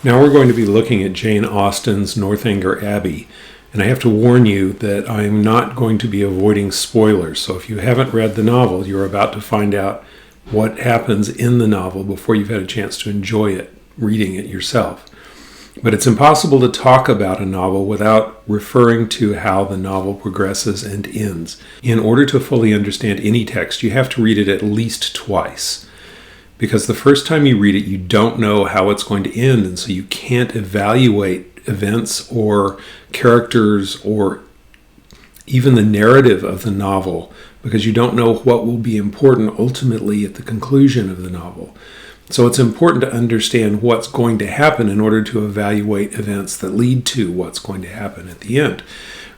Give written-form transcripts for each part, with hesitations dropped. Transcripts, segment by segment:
Now we're going to be looking at Jane Austen's Northanger Abbey, and I have to warn you that I'm not going to be avoiding spoilers. So if you haven't read the novel, you're about to find out what happens in the novel before you've had a chance to enjoy it, reading it yourself. But it's impossible to talk about a novel without referring to how the novel progresses and ends. In order to fully understand any text, you have to read it at least twice. Because the first time you read it, you don't know how it's going to end, and so you can't evaluate events or characters or even the narrative of the novel because you don't know what will be important ultimately at the conclusion of the novel. So it's important to understand what's going to happen in order to evaluate events that lead to what's going to happen at the end.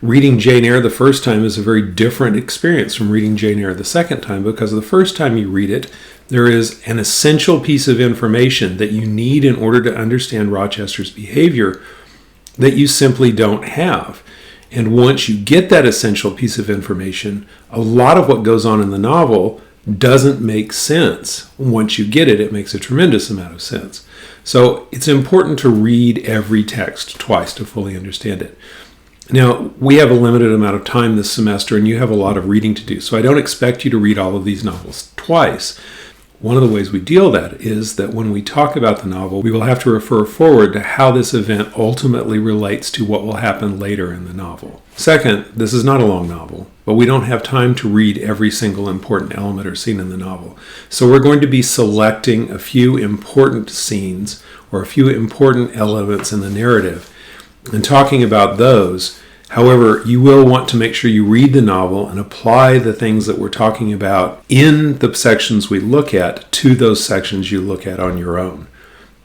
Reading Jane Eyre the first time is a very different experience from reading Jane Eyre the second time because the first time you read it, there is an essential piece of information that you need in order to understand Rochester's behavior that you simply don't have. And once you get that essential piece of information, a lot of what goes on in the novel doesn't make sense. Once you get it, it makes a tremendous amount of sense. So it's important to read every text twice to fully understand it. Now, we have a limited amount of time this semester, and you have a lot of reading to do, so I don't expect you to read all of these novels twice. One of the ways we deal that is that when we talk about the novel, we will have to refer forward to how this event ultimately relates to what will happen later in the novel. Second, this is not a long novel, but we don't have time to read every single important element or scene in the novel. So we're going to be selecting a few important scenes or a few important elements in the narrative and talking about those. However, you will want to make sure you read the novel and apply the things that we're talking about in the sections we look at to those sections you look at on your own.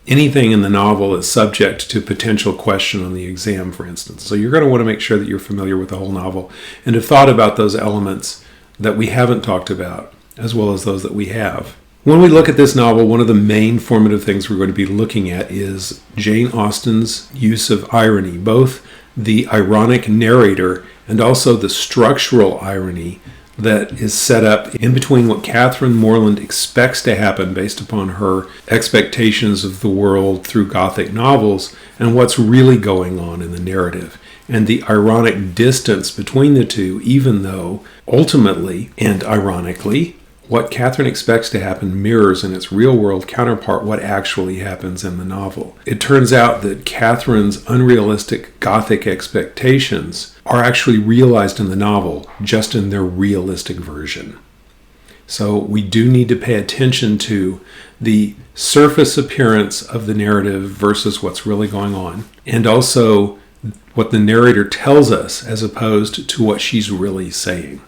Anything in the novel is subject to potential question on the exam, for instance. So you're going to want to make sure that you're familiar with the whole novel and have thought about those elements that we haven't talked about, as well as those that we have. When we look at this novel, one of the main formative things we're going to be looking at is Jane Austen's use of irony, both the ironic narrator and also the structural irony that is set up in between what Catherine Morland expects to happen based upon her expectations of the world through Gothic novels and what's really going on in the narrative, and the ironic distance between the two, even though ultimately and ironically what Catherine expects to happen mirrors in its real-world counterpart what actually happens in the novel. It turns out that Catherine's unrealistic Gothic expectations are actually realized in the novel, just in their realistic version. So we do need to pay attention to the surface appearance of the narrative versus what's really going on, and also what the narrator tells us as opposed to what she's really saying.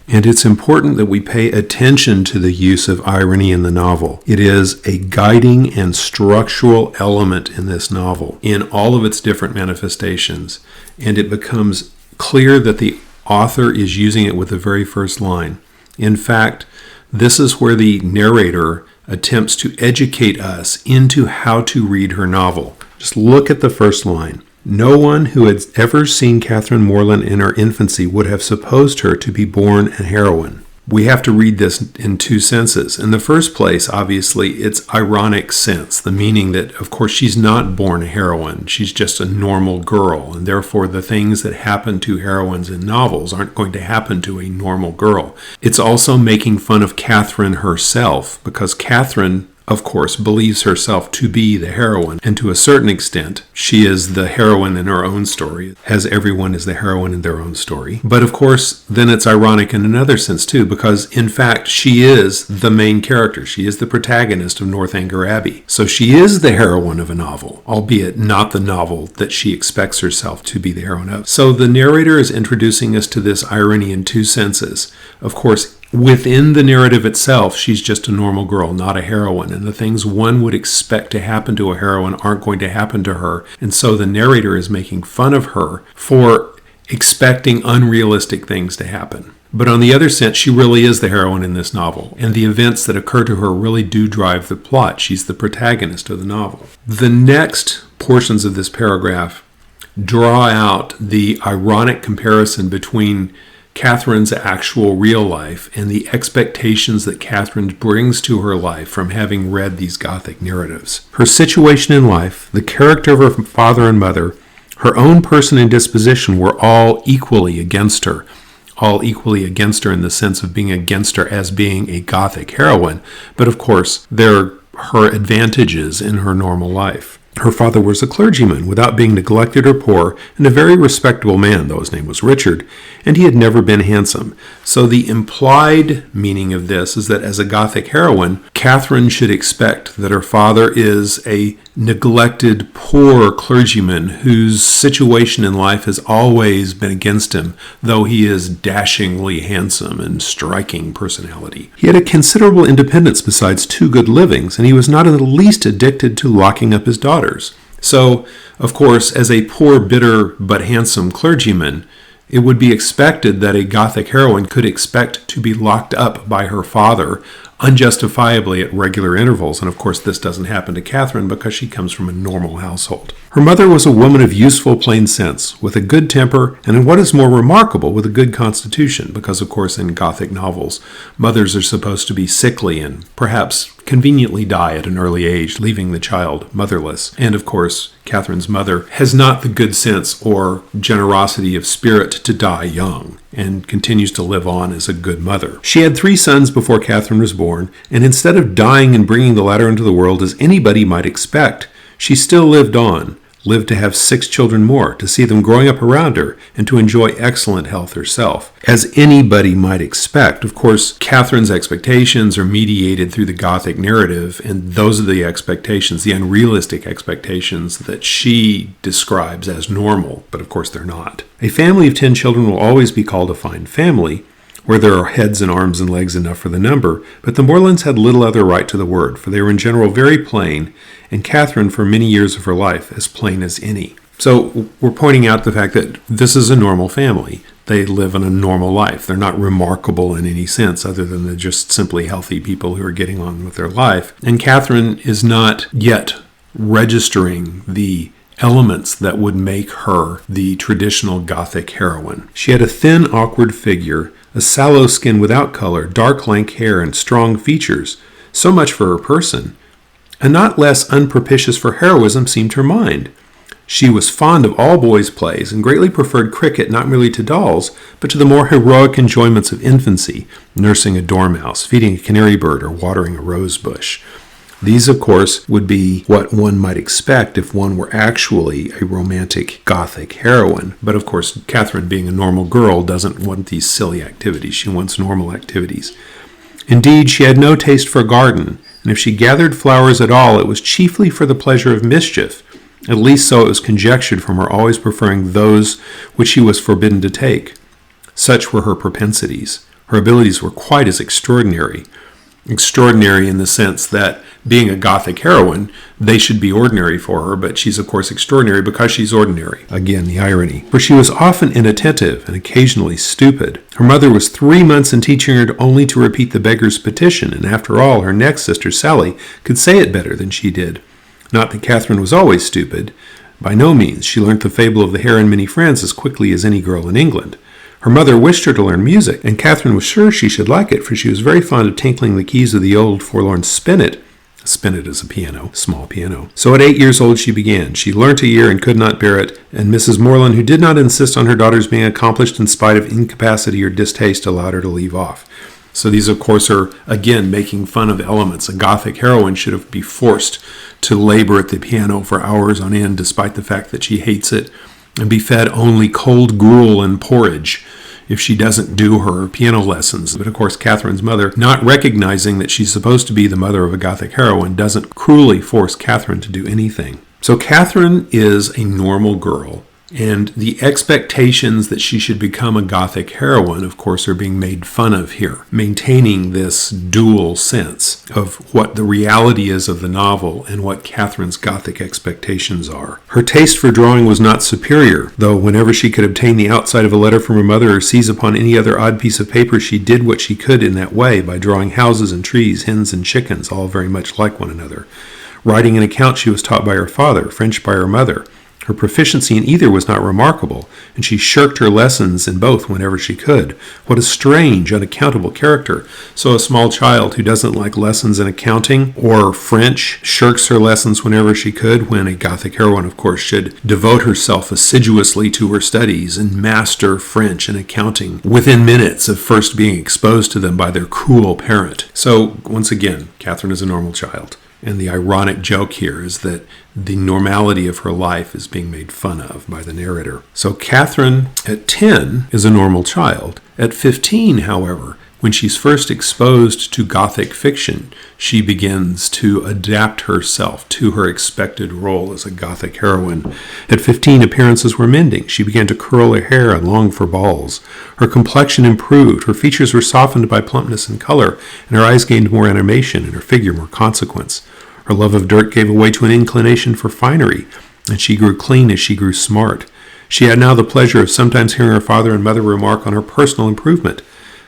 And it's important that we pay attention to the use of irony in the novel. It is a guiding and structural element in this novel in all of its different manifestations. And it becomes clear that the author is using it with the very first line. In fact, this is where the narrator attempts to educate us into how to read her novel. Just look at the first line. No one who had ever seen Catherine Morland in her infancy would have supposed her to be born a heroine. We have to read this in two senses. In the first place, obviously, it's ironic sense, the meaning that, of course, she's not born a heroine. She's just a normal girl, and therefore the things that happen to heroines in novels aren't going to happen to a normal girl. It's also making fun of Catherine herself, because Catherine, of course, believes herself to be the heroine, and to a certain extent, she is the heroine in her own story, as everyone is the heroine in their own story. But of course, then it's ironic in another sense too, because in fact, she is the main character. She is the protagonist of Northanger Abbey. So she is the heroine of a novel, albeit not the novel that she expects herself to be the heroine of. So the narrator is introducing us to this irony in two senses. Of course, within the narrative itself, she's just a normal girl, not a heroine, and the things one would expect to happen to a heroine aren't going to happen to her, and so the narrator is making fun of her for expecting unrealistic things to happen. But on the other sense, she really is the heroine in this novel, and the events that occur to her really do drive the plot. She's the protagonist of the novel. The next portions of this paragraph draw out the ironic comparison between Catherine's actual real life and the expectations that Catherine brings to her life from having read these Gothic narratives. Her situation in life, the character of her father and mother, her own person and disposition were all equally against her. All equally against her in the sense of being against her as being a Gothic heroine. But of course, there are her advantages in her normal life. Her father was a clergyman without being neglected or poor, and a very respectable man, though his name was Richard, and he had never been handsome. So the implied meaning of this is that as a Gothic heroine, Catherine should expect that her father is a neglected, poor clergyman whose situation in life has always been against him, though he is dashingly handsome and striking personality. He had a considerable independence besides 2 good livings, and he was not in the least addicted to locking up his daughters. So, of course, as a poor, bitter, but handsome clergyman, it would be expected that a Gothic heroine could expect to be locked up by her father unjustifiably at regular intervals, and of course this doesn't happen to Catherine because she comes from a normal household. Her mother was a woman of useful plain sense, with a good temper, and what is more remarkable, with a good constitution, because of course in Gothic novels, mothers are supposed to be sickly and perhaps conveniently die at an early age, leaving the child motherless. And of course, Catherine's mother has not the good sense or generosity of spirit to die young, and continues to live on as a good mother. She had 3 sons before Catherine was born, and instead of dying and bringing the latter into the world as anybody might expect, she still lived on, lived to have 6 children more, to see them growing up around her, and to enjoy excellent health herself. As anybody might expect, of course, Catherine's expectations are mediated through the Gothic narrative, and those are the expectations, the unrealistic expectations that she describes as normal, but of course they're not. A family of 10 children will always be called a fine family, where there are heads and arms and legs enough for the number, but the Morlands had little other right to the word, for they were in general very plain, and Catherine, for many years of her life, as plain as any. So we're pointing out the fact that this is a normal family. They live in a normal life. They're not remarkable in any sense, other than they're just simply healthy people who are getting on with their life. And Catherine is not yet registering the elements that would make her the traditional Gothic heroine. She had a thin, awkward figure, a sallow skin without color, dark lank hair, and strong features. So much for her person. And not less unpropitious for heroism seemed her mind. She was fond of all boys' plays, and greatly preferred cricket not merely to dolls, but to the more heroic enjoyments of infancy, nursing a dormouse, feeding a canary bird, or watering a rose bush. These, of course, would be what one might expect if one were actually a romantic Gothic heroine. But of course, Catherine, being a normal girl, doesn't want these silly activities. She wants normal activities. Indeed, she had no taste for a garden, and if she gathered flowers at all, it was chiefly for the pleasure of mischief. At least so it was conjectured from her always preferring those which she was forbidden to take. Such were her propensities. Her abilities were quite as extraordinary. Extraordinary in the sense that, being a Gothic heroine, they should be ordinary for her, but she's of course extraordinary because she's ordinary. Again, the irony. For she was often inattentive and occasionally stupid. Her mother was 3 months in teaching her only to repeat the beggar's petition, and after all, her next sister, Sally, could say it better than she did. Not that Catherine was always stupid. By no means. She learnt the fable of the Hare and Many Friends as quickly as any girl in England. Her mother wished her to learn music, and Catherine was sure she should like it, for she was very fond of tinkling the keys of the old forlorn spinet. A spinet is a piano, small piano. So at 8 years old she began. She learnt a year and could not bear it, and Mrs. Morland, who did not insist on her daughters being accomplished in spite of incapacity or distaste, allowed her to leave off. So these, of course, are, again, making fun of elements. A Gothic heroine should be forced to labor at the piano for hours on end, despite the fact that she hates it, and be fed only cold gruel and porridge if she doesn't do her piano lessons. But of course, Catherine's mother, not recognizing that she's supposed to be the mother of a Gothic heroine, doesn't cruelly force Catherine to do anything. So Catherine is a normal girl, and the expectations that she should become a Gothic heroine, of course, are being made fun of here, maintaining this dual sense of what the reality is of the novel and what Catherine's Gothic expectations are. Her taste for drawing was not superior, though whenever she could obtain the outside of a letter from her mother or seize upon any other odd piece of paper, she did what she could in that way by drawing houses and trees, hens and chickens, all very much like one another. Writing an account she was taught by her father, French by her mother. Her proficiency in either was not remarkable, and she shirked her lessons in both whenever she could. What a strange, unaccountable character. So a small child who doesn't like lessons in accounting or French shirks her lessons whenever she could, when a Gothic heroine, of course, should devote herself assiduously to her studies and master French and accounting within minutes of first being exposed to them by their cruel parent. So, once again, Catherine is a normal child. And the ironic joke here is that the normality of her life is being made fun of by the narrator. So Catherine, at 10, is a normal child. At 15, however, when she's first exposed to Gothic fiction, she begins to adapt herself to her expected role as a Gothic heroine. At 15, appearances were mending. She began to curl her hair and long for balls. Her complexion improved, her features were softened by plumpness and color, and her eyes gained more animation and her figure more consequence. Her love of dirt gave way to an inclination for finery, and she grew clean as she grew smart. She had now the pleasure of sometimes hearing her father and mother remark on her personal improvement.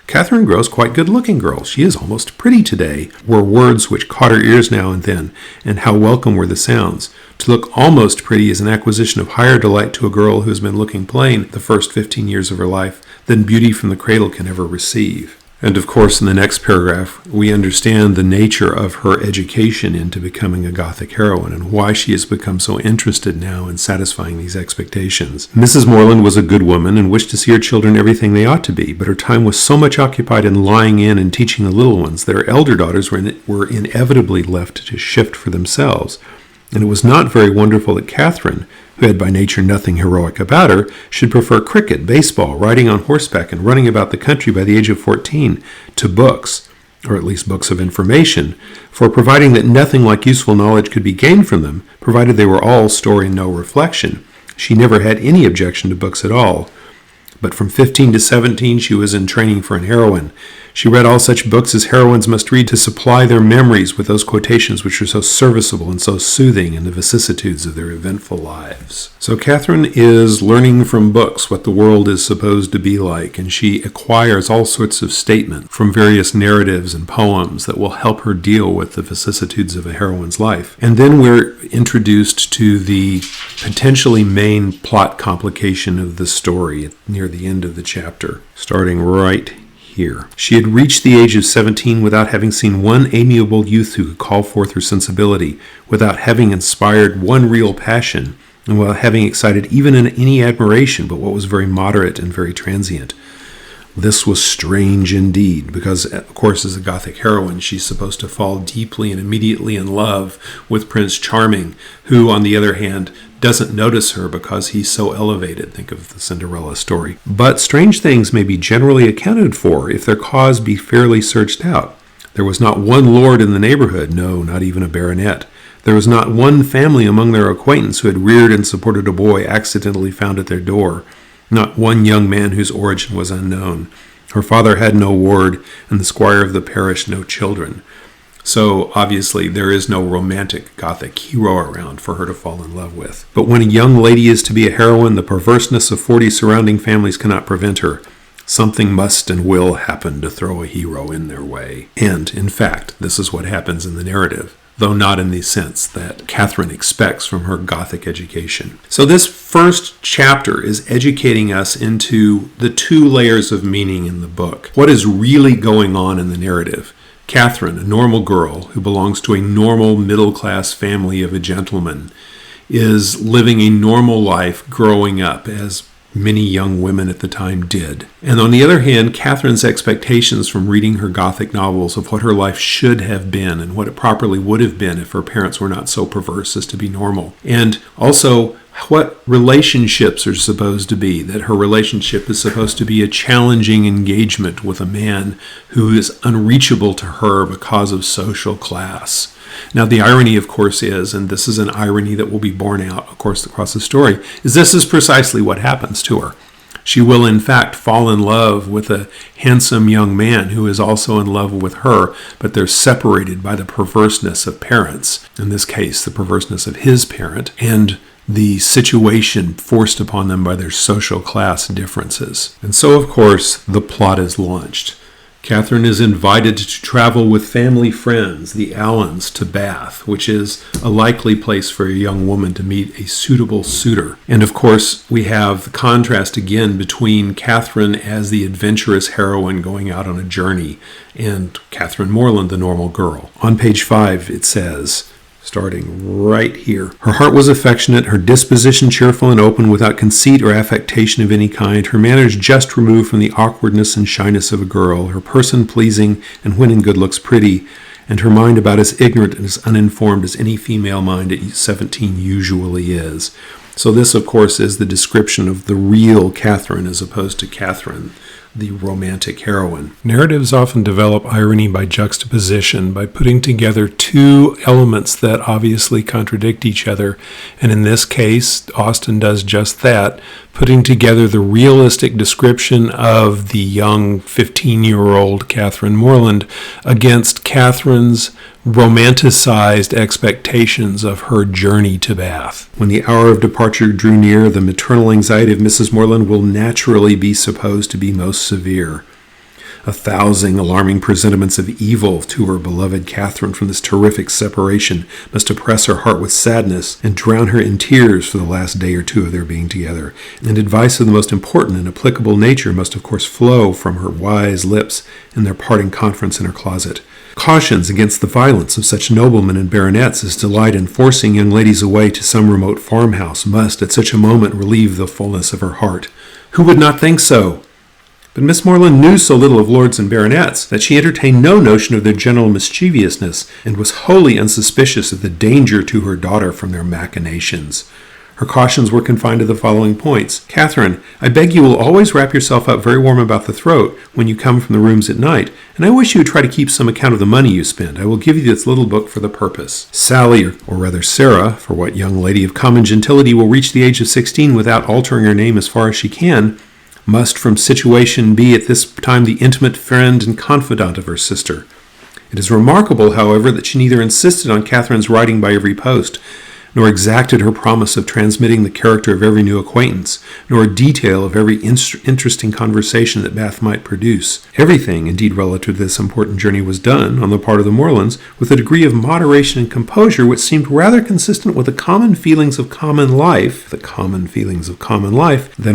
"Catherine grows quite good-looking, girl. She is almost pretty today," were words which caught her ears now and then, and how welcome were the sounds. To look almost pretty is an acquisition of higher delight to a girl who has been looking plain the first 15 years of her life than beauty from the cradle can ever receive. And of course, in the next paragraph, we understand the nature of her education into becoming a Gothic heroine and why she has become so interested now in satisfying these expectations. Mrs. Morland was a good woman and wished to see her children everything they ought to be, but her time was so much occupied in lying in and teaching the little ones that her elder daughters were inevitably left to shift for themselves. And it was not very wonderful that Catherine, who had by nature nothing heroic about her, should prefer cricket, baseball, riding on horseback, and running about the country by the age of 14 to books, or at least books of information, for providing that nothing like useful knowledge could be gained from them, provided they were all story and no reflection, she never had any objection to books at all. But from 15 to 17 she was in training for an heroine. She read all such books as heroines must read to supply their memories with those quotations which are so serviceable and so soothing in the vicissitudes of their eventful lives. So Catherine is learning from books what the world is supposed to be like, and she acquires all sorts of statements from various narratives and poems that will help her deal with the vicissitudes of a heroine's life. And then we're introduced to the potentially main plot complication of the story near the end of the chapter, starting right here. She had reached the age of 17 without having seen one amiable youth who could call forth her sensibility, without having inspired one real passion, and without having excited even any admiration but what was very moderate and very transient. This was strange indeed, because, of course, as a Gothic heroine, she's supposed to fall deeply and immediately in love with Prince Charming, who, on the other hand, doesn't notice her because he's so elevated. Think of the Cinderella story. But strange things may be generally accounted for if their cause be fairly searched out. There was not one lord in the neighborhood, no, not even a baronet. There was not one family among their acquaintance who had reared and supported a boy accidentally found at their door. Not one young man whose origin was unknown. Her father had no ward, and the squire of the parish no children. So, obviously, there is no romantic Gothic hero around for her to fall in love with. But when a young lady is to be a heroine, the perverseness of 40 surrounding families cannot prevent her. Something must and will happen to throw a hero in their way. And, in fact, this is what happens in the narrative, though not in the sense that Catherine expects from her Gothic education. So this first chapter is educating us into the two layers of meaning in the book. What is really going on in the narrative? Catherine, a normal girl who belongs to a normal middle-class family of a gentleman, is living a normal life growing up, as many young women at the time did. And on the other hand, Catherine's expectations from reading her Gothic novels of what her life should have been and what it properly would have been if her parents were not so perverse as to be normal. And also, what relationships are supposed to be, that her relationship is supposed to be a challenging engagement with a man who is unreachable to her because of social class. Now, the irony, of course, is, and this is an irony that will be borne out, of course, across the story, is this is precisely what happens to her. She will, in fact, fall in love with a handsome young man who is also in love with her, but they're separated by the perverseness of parents, in this case, the perverseness of his parent, and the situation forced upon them by their social class differences. And so, of course, the plot is launched. Catherine is invited to travel with family friends, the Allens, to Bath, which is a likely place for a young woman to meet a suitable suitor. And of course, we have the contrast again between Catherine as the adventurous heroine going out on a journey and Catherine Morland, the normal girl. On page 5, it says, starting right here, her heart was affectionate, her disposition cheerful and open, without conceit or affectation of any kind, her manners just removed from the awkwardness and shyness of a girl, her person pleasing, and when in good looks pretty, and her mind about as ignorant and as uninformed as any female mind at 17 usually is. So this, of course, is the description of the real Catherine as opposed to Catherine, the romantic heroine. Narratives often develop irony by juxtaposition, by putting together two elements that obviously contradict each other. And in this case, Austen does just that, putting together the realistic description of the young 15-year-old Catherine Morland against Catherine's romanticized expectations of her journey to Bath. When the hour of departure drew near, the maternal anxiety of Mrs. Morland will naturally be supposed to be most severe. 1,000 alarming presentiments of evil to her beloved Catherine from this terrific separation must oppress her heart with sadness and drown her in tears for the last day or two of their being together. And advice of the most important and applicable nature must of course flow from her wise lips in their parting conference in her closet. Cautions against the violence of such noblemen and baronets as delight in forcing young ladies away to some remote farmhouse must at such a moment relieve the fullness of her heart. Who would not think so? But Miss Morland knew so little of lords and baronets that she entertained no notion of their general mischievousness, and was wholly unsuspicious of the danger to her daughter from their machinations. Her cautions were confined to the following points. Catherine, I beg you will always wrap yourself up very warm about the throat when you come from the rooms at night, and I wish you would try to keep some account of the money you spend. I will give you this little book for the purpose. Sally, or rather Sarah, for what young lady of common gentility will reach the age of 16 without altering her name as far as she can, must from situation be at this time the intimate friend and confidant of her sister. It is remarkable, however, that she neither insisted on Catherine's writing by every post, nor exacted her promise of transmitting the character of every new acquaintance, nor a detail of every interesting conversation that Bath might produce. Everything, indeed, relative to this important journey was done, on the part of the Morlands, with a degree of moderation and composure which seemed rather consistent with the common feelings of common life, than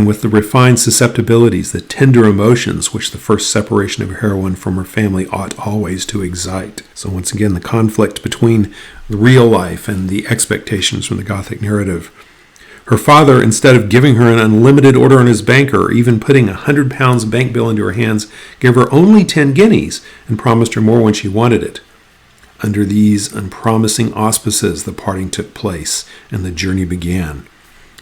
with the refined susceptibilities, the tender emotions which the first separation of a heroine from her family ought always to excite. So once again, the conflict between the real life and the expectations from the Gothic narrative. Her father, instead of giving her an unlimited order on his banker, or even putting £100 bank bill into her hands, gave her only 10 guineas and promised her more when she wanted it. Under these unpromising auspices, the parting took place, and the journey began.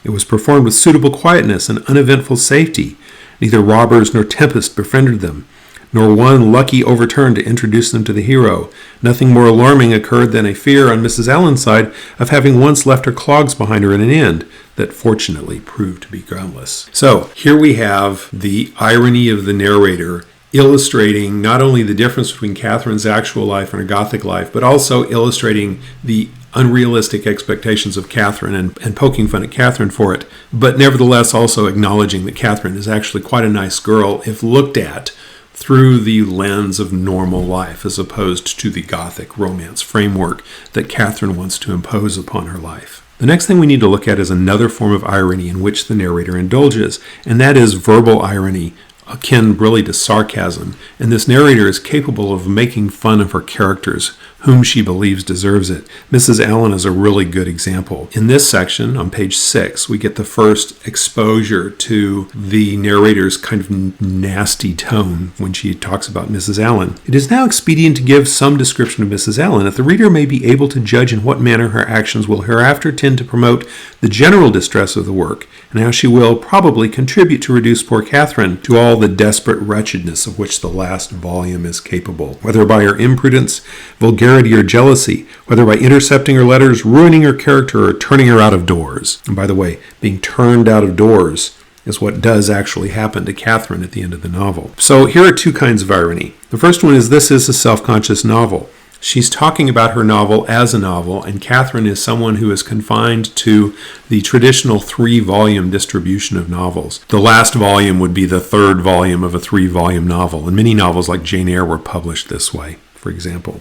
It was performed with suitable quietness and uneventful safety. Neither robbers nor tempest befriended them, nor one lucky overturn to introduce them to the hero. Nothing more alarming occurred than a fear on Mrs. Allen's side of having once left her clogs behind her in an inn that fortunately proved to be groundless. So here we have the irony of the narrator illustrating not only the difference between Catherine's actual life and her Gothic life, but also illustrating the unrealistic expectations of Catherine and poking fun at Catherine for it, but nevertheless also acknowledging that Catherine is actually quite a nice girl if looked at through the lens of normal life as opposed to the Gothic romance framework that Catherine wants to impose upon her life. The next thing we need to look at is another form of irony in which the narrator indulges, and that is verbal irony, akin really to sarcasm, and this narrator is capable of making fun of her characters, whom she believes deserves it. Mrs. Allen is a really good example. In this section, on page 6, we get the first exposure to the narrator's kind of nasty tone when she talks about Mrs. Allen. It is now expedient to give some description of Mrs. Allen, that the reader may be able to judge in what manner her actions will hereafter tend to promote the general distress of the work, and how she will probably contribute to reduce poor Catherine to all the desperate wretchedness of which the last volume is capable, whether by her imprudence, vulgarity, or jealousy, whether by intercepting her letters, ruining her character, or turning her out of doors. And by the way, being turned out of doors is what does actually happen to Catherine at the end of the novel. So here are two kinds of irony. The first one is this is a self-conscious novel. She's talking about her novel as a novel, and Catherine is someone who is confined to the traditional 3-volume distribution of novels. The last volume would be the 3rd volume of a 3-volume novel, and many novels like Jane Eyre were published this way, for example.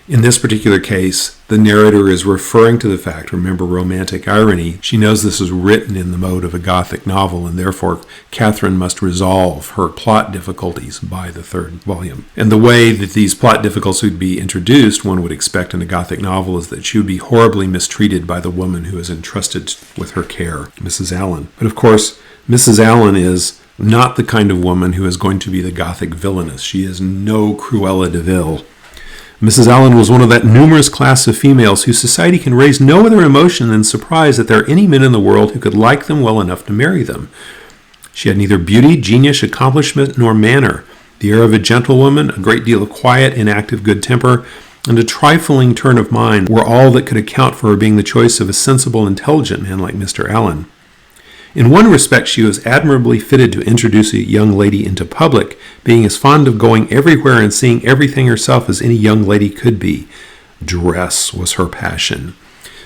In this particular case, the narrator is referring to the fact, remember romantic irony, she knows this is written in the mode of a Gothic novel, and therefore Catherine must resolve her plot difficulties by the 3rd volume. And the way that these plot difficulties would be introduced, one would expect in a Gothic novel, is that she would be horribly mistreated by the woman who is entrusted with her care, Mrs. Allen. But of course, Mrs. Allen is not the kind of woman who is going to be the Gothic villainess. She is no Cruella de Vil. Mrs. Allen was one of that numerous class of females whose society can raise no other emotion than surprise that there are any men in the world who could like them well enough to marry them. She had neither beauty, genius, accomplishment, nor manner. The air of a gentlewoman, a great deal of quiet, inactive good temper, and a trifling turn of mind were all that could account for her being the choice of a sensible, intelligent man like Mr. Allen. In one respect, she was admirably fitted to introduce a young lady into public, being as fond of going everywhere and seeing everything herself as any young lady could be. Dress was her passion.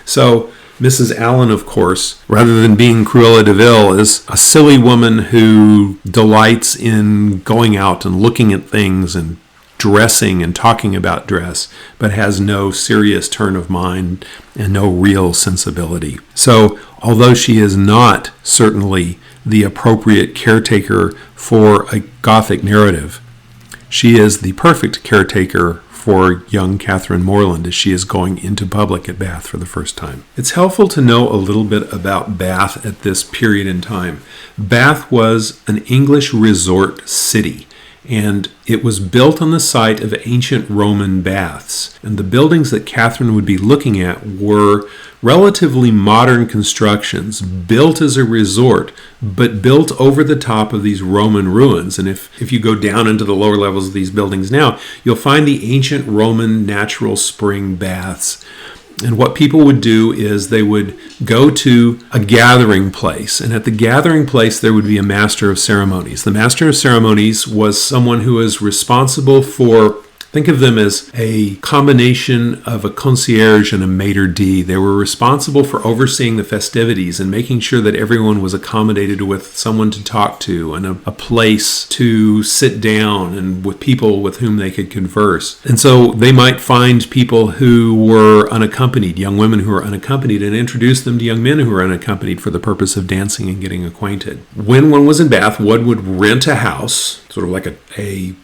So, Mrs. Allen, of course, rather than being Cruella de Vil, is a silly woman who delights in going out and looking at things and dressing and talking about dress, but has no serious turn of mind and no real sensibility. So, although she is not certainly the appropriate caretaker for a Gothic narrative, she is the perfect caretaker for young Catherine Morland as she is going into public at Bath for the first time. It's helpful to know a little bit about Bath at this period in time. Bath was an English resort city, and it was built on the site of ancient Roman baths. And the buildings that Catherine would be looking at were relatively modern constructions, built as a resort, but built over the top of these Roman ruins. And if you go down into the lower levels of these buildings now, you'll find the ancient Roman natural spring baths. And what people would do is they would go to a gathering place. And at the gathering place, there would be a master of ceremonies. The master of ceremonies was someone who was responsible for, think of them as a combination of a concierge and a maitre d'. They were responsible for overseeing the festivities and making sure that everyone was accommodated with someone to talk to and a place to sit down and with people with whom they could converse. And so they might find people who were unaccompanied, young women who were unaccompanied, and introduce them to young men who were unaccompanied for the purpose of dancing and getting acquainted. When one was in Bath, one would rent a house, sort of like a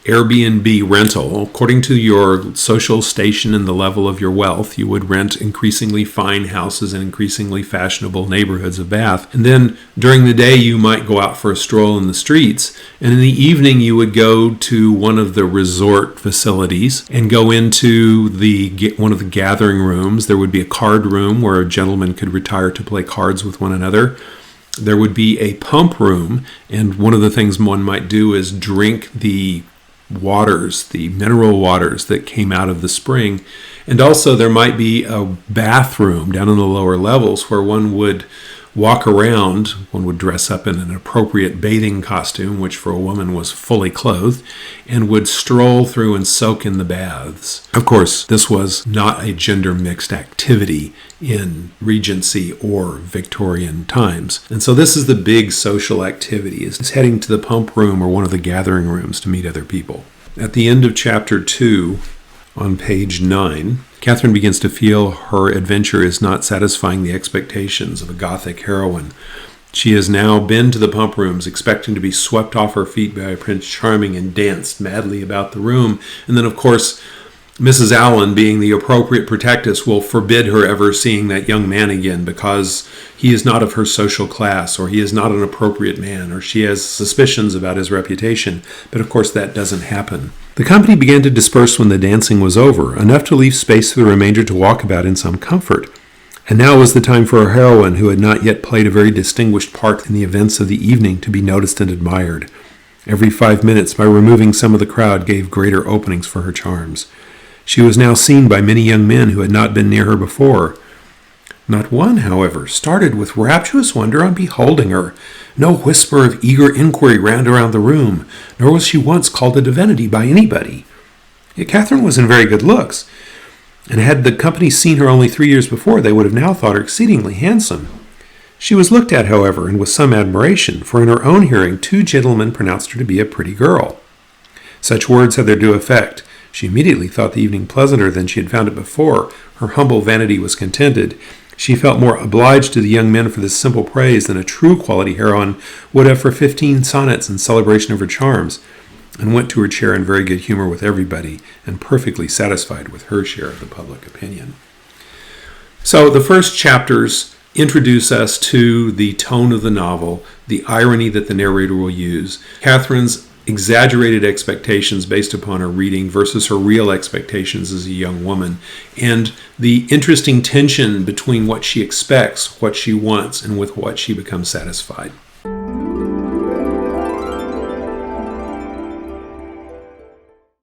Airbnb rental. According to your social station and the level of your wealth, you would rent increasingly fine houses in increasingly fashionable neighborhoods of Bath. And then during the day, you might go out for a stroll in the streets. And in the evening, you would go to one of the resort facilities and go into one of the gathering rooms. There would be a card room where a gentleman could retire to play cards with one another. There would be a pump room, and one of the things one might do is drink the waters, the mineral waters that came out of the spring. And also there might be a bathroom down in the lower levels where one would walk around. One would dress up in an appropriate bathing costume, which for a woman was fully clothed, and would stroll through and soak in the baths. Of course, this was not a gender-mixed activity in Regency or Victorian times. And so this is the big social activity, is heading to the pump room or one of the gathering rooms to meet other people. At the end of chapter 2, on page 9, Catherine begins to feel her adventure is not satisfying the expectations of a Gothic heroine. She has now been to the pump rooms, expecting to be swept off her feet by Prince Charming and danced madly about the room. And then, of course, Mrs. Allen, being the appropriate protectress, will forbid her ever seeing that young man again because he is not of her social class, or he is not an appropriate man, or she has suspicions about his reputation. But of course that doesn't happen. The company began to disperse when the dancing was over, enough to leave space for the remainder to walk about in some comfort. And now was the time for a heroine who had not yet played a very distinguished part in the events of the evening to be noticed and admired. Every 5 minutes, by removing some of the crowd, gave greater openings for her charms. She was now seen by many young men who had not been near her before. Not one, however, started with rapturous wonder on beholding her. No whisper of eager inquiry ran around the room, nor was she once called a divinity by anybody. Yet Catherine was in very good looks. and had the company seen her only 3 years before, they would have now thought her exceedingly handsome. She was looked at, however, and with some admiration, for in her own hearing 2 gentlemen pronounced her to be a pretty girl. Such words had their due effect. She immediately thought the evening pleasanter than she had found it before. Her humble vanity was contented. She felt more obliged to the young men for this simple praise than a true quality heroine would have for 15 sonnets in celebration of her charms, and went to her chair in very good humor with everybody, and perfectly satisfied with her share of the public opinion. So the first chapters introduce us to the tone of the novel, the irony that the narrator will use, Catherine's exaggerated expectations based upon her reading versus her real expectations as a young woman, and the interesting tension between what she expects, what she wants, and with what she becomes satisfied.